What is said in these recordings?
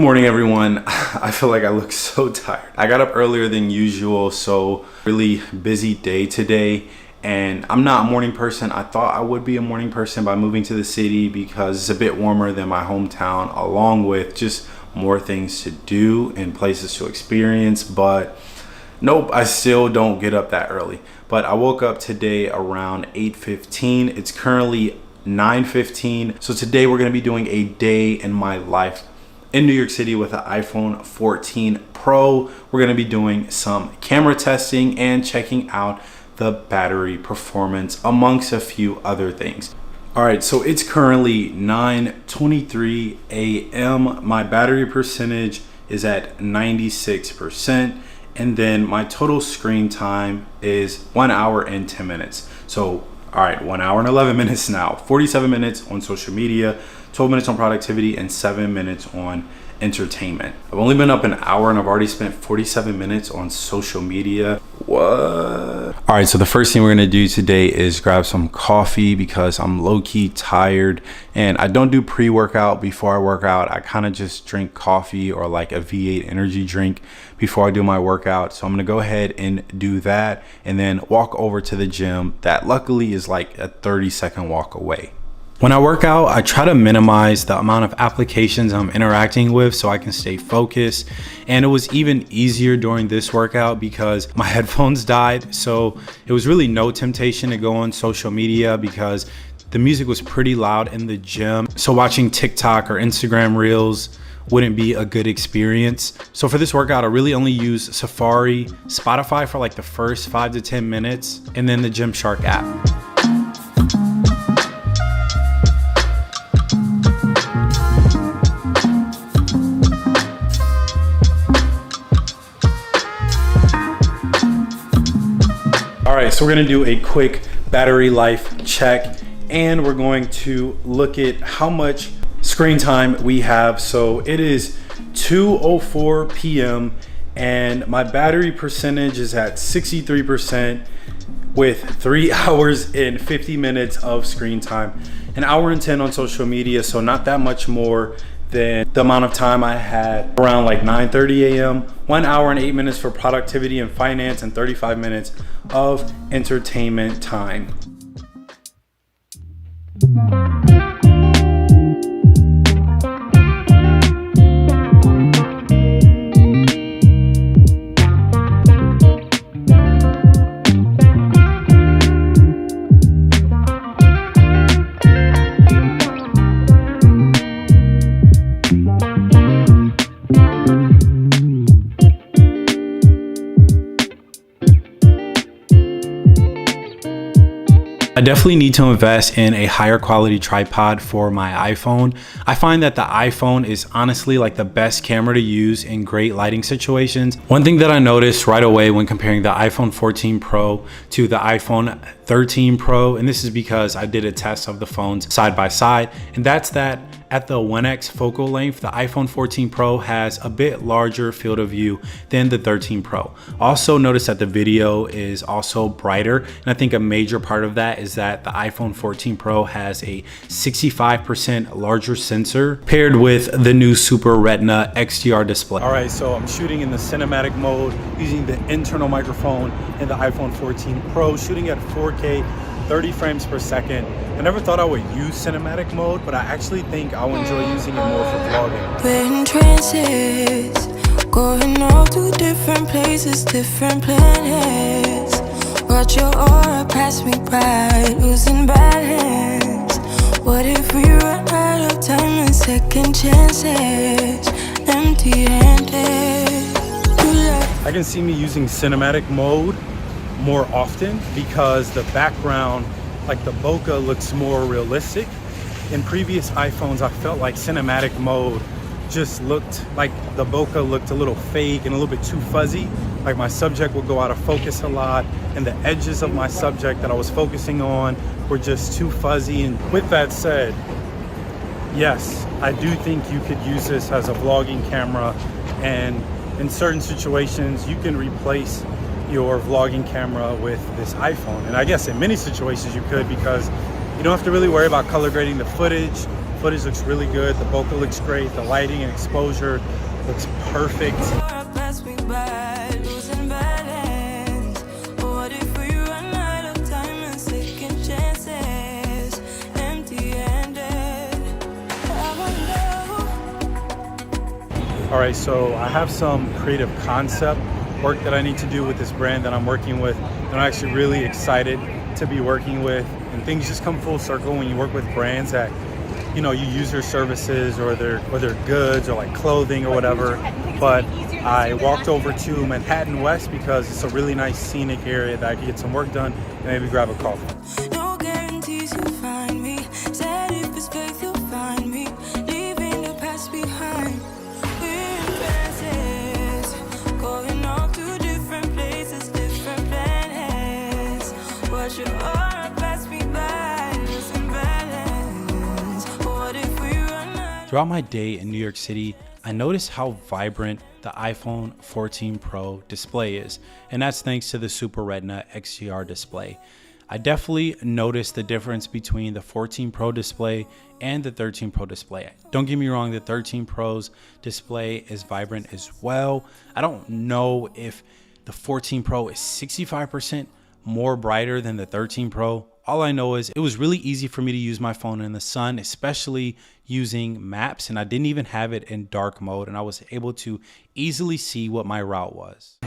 morning, everyone. I feel like I look so tired. I got up earlier than usual, so really busy day today. And I'm not a morning person. I thought I would be a morning person by moving to the city because it's a bit warmer than my hometown, along with just more things to do and places to experience. But nope, I still don't get up that early. But I woke up today around 8:15. It's currently 9:15. So today we're gonna be doing a day in my life in New York City with an iPhone 14 Pro. We're gonna be doing some camera testing and checking out the battery performance, amongst a few other things. All right, so it's currently 9:23 a.m. My battery percentage is at 96%. And then my total screen time is 1 hour and 10 minutes. So, all right, 1 hour and 11 minutes now. 47 minutes on social media, 12 minutes on productivity, and 7 minutes on entertainment. I've only been up an hour and I've already spent 47 minutes on social media. What? All right, so the first thing we're gonna do today is grab some coffee because I'm low-key tired, and I don't do pre-workout before I work out. I kind of just drink coffee or like a V8 energy drink before I do my workout. So I'm gonna go ahead and do that and then walk over to the gym that luckily is like a 30-second walk away. When I work out, I try to minimize the amount of applications I'm interacting with so I can stay focused. And it was even easier during this workout because my headphones died. So it was really no temptation to go on social media because the music was pretty loud in the gym. So watching TikTok or Instagram Reels wouldn't be a good experience. So for this workout, I really only use Safari, Spotify for like the first 5 to 10 minutes, and then the Gymshark app. All right, so we're gonna do a quick battery life check, and we're going to look at how much screen time we have. So it is 2:04 p.m. and my battery percentage is at 63% with 3 hours and 50 minutes of screen time, an hour and 10 on social media. So not that much more than the amount of time I had around like 9:30 a.m. 1 hour and 8 minutes for productivity and finance, and 35 minutes of entertainment time. I definitely need to invest in a higher quality tripod for my iPhone. I find that the iPhone is honestly like the best camera to use in great lighting situations. One thing that I noticed right away when comparing the iPhone 14 Pro to the iPhone 13 Pro, and this is because I did a test of the phones side by side, and that's that at the 1x focal length, the iPhone 14 Pro has a bit larger field of view than the 13 Pro. Also notice that the video is also brighter, and I think a major part of that is that the iPhone 14 Pro has a 65% larger sensor paired with the new Super Retina XDR display. All right, so I'm shooting in the cinematic mode using the internal microphone in the iPhone 14 Pro, shooting at 4K, 30 frames per second. I never thought I would use cinematic mode, but I actually think I'll enjoy using it more for vlogging. We're in trances, going off to different places, different planets. Watch your aura pass me by, losing balance. What if we run out of time and second chances, empty-handed? I can see me using cinematic mode more often because the background, like the bokeh, looks more realistic. In previous iPhones, I felt like cinematic mode just looked like the bokeh looked a little fake and a little bit too fuzzy. Like my subject would go out of focus a lot, and the edges of my subject that I was focusing on were just too fuzzy. And with that said, yes, I do think you could use this as a vlogging camera, and in certain situations you can replace your vlogging camera with this iPhone. And I guess in many situations you could, because you don't have to really worry about color grading the footage. Footage looks really good. The bokeh looks great. The lighting and exposure looks perfect. Pass me by, losing balance. What if we run out of time and second chances? Empty-handed. All right, so I have some creative concept work that I need to do with this brand that I'm working with, and I'm actually really excited to be working with. And things just come full circle when you work with brands that, you know, you use their services or their goods or like clothing or whatever. But I walked over to Manhattan West because it's a really nice scenic area that I could get some work done and maybe grab a coffee. No guarantees you'll find me. Said if it's faith you'll find me. Leaving the past behind. We're in trances, going off to different places, different planets. Watch your aura pass me by, losing balance. What if we run out? Throughout my day in New York City, I noticed how vibrant the iPhone 14 Pro display is, and that's thanks to the Super Retina XDR display. I definitely noticed the difference between the 14 Pro display and the 13 Pro display. Don't get me wrong, the 13 Pro's display is vibrant as well. I don't know if the 14 Pro is 65% more brighter than the 13 Pro. All I know is it was really easy for me to use my phone in the sun, especially using maps, and I didn't even have it in dark mode, and I was able to easily see what my route was.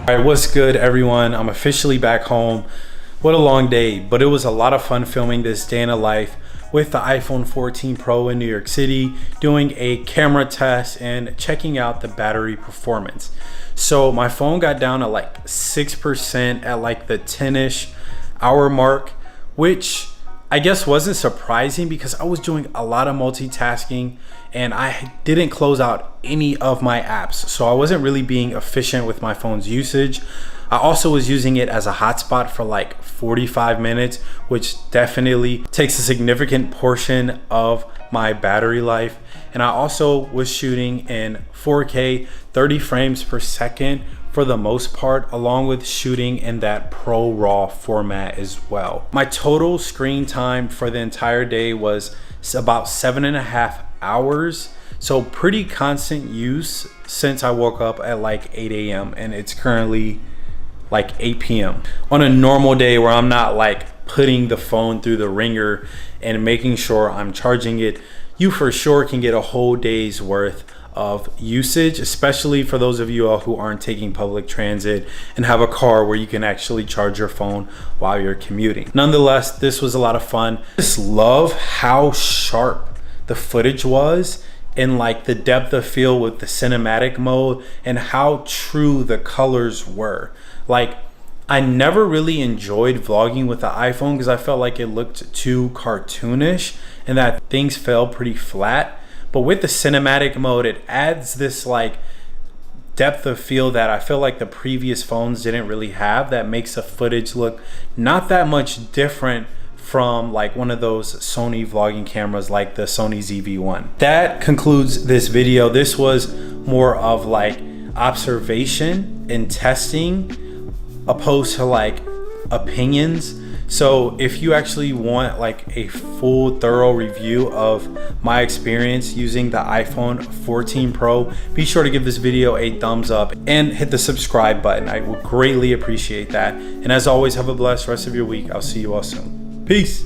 All right, what's good everyone? I'm officially back home. What a long day, but it was a lot of fun filming this day in the life with the iPhone 14 Pro in New York City, doing a camera test and checking out the battery performance. So my phone got down to like 6% at like the 10-ish hour mark, which I guess wasn't surprising because I was doing a lot of multitasking and I didn't close out any of my apps. So I wasn't really being efficient with my phone's usage. I also was using it as a hotspot for like 45 minutes, which definitely takes a significant portion of my battery life. And I also was shooting in 4K, 30 frames per second for the most part, along with shooting in that Pro RAW format as well. My total screen time for the entire day was about 7.5 hours. So pretty constant use since I woke up at like 8 a.m. and it's currently like 8 p.m. On a normal day where I'm not like putting the phone through the ringer and making sure I'm charging it, you for sure can get a whole day's worth of usage, especially for those of you who aren't taking public transit and have a car where you can actually charge your phone while you're commuting. Nonetheless, this was a lot of fun. I just love how sharp the footage was and like the depth of field with the cinematic mode and how true the colors were. Like, I never really enjoyed vlogging with the iPhone because I felt like it looked too cartoonish and that things fell pretty flat. But with the cinematic mode, it adds this like depth of field that I feel like the previous phones didn't really have, that makes the footage look not that much different from like one of those Sony vlogging cameras like the Sony ZV-1. That concludes this video. This was more of like observation and testing opposed to like opinions. So if you actually want like a full thorough review of my experience using the iPhone 14 Pro, be sure to give this video a thumbs up and hit the subscribe button. I would greatly appreciate that. And as always, have a blessed rest of your week. I'll see you all soon. Peace.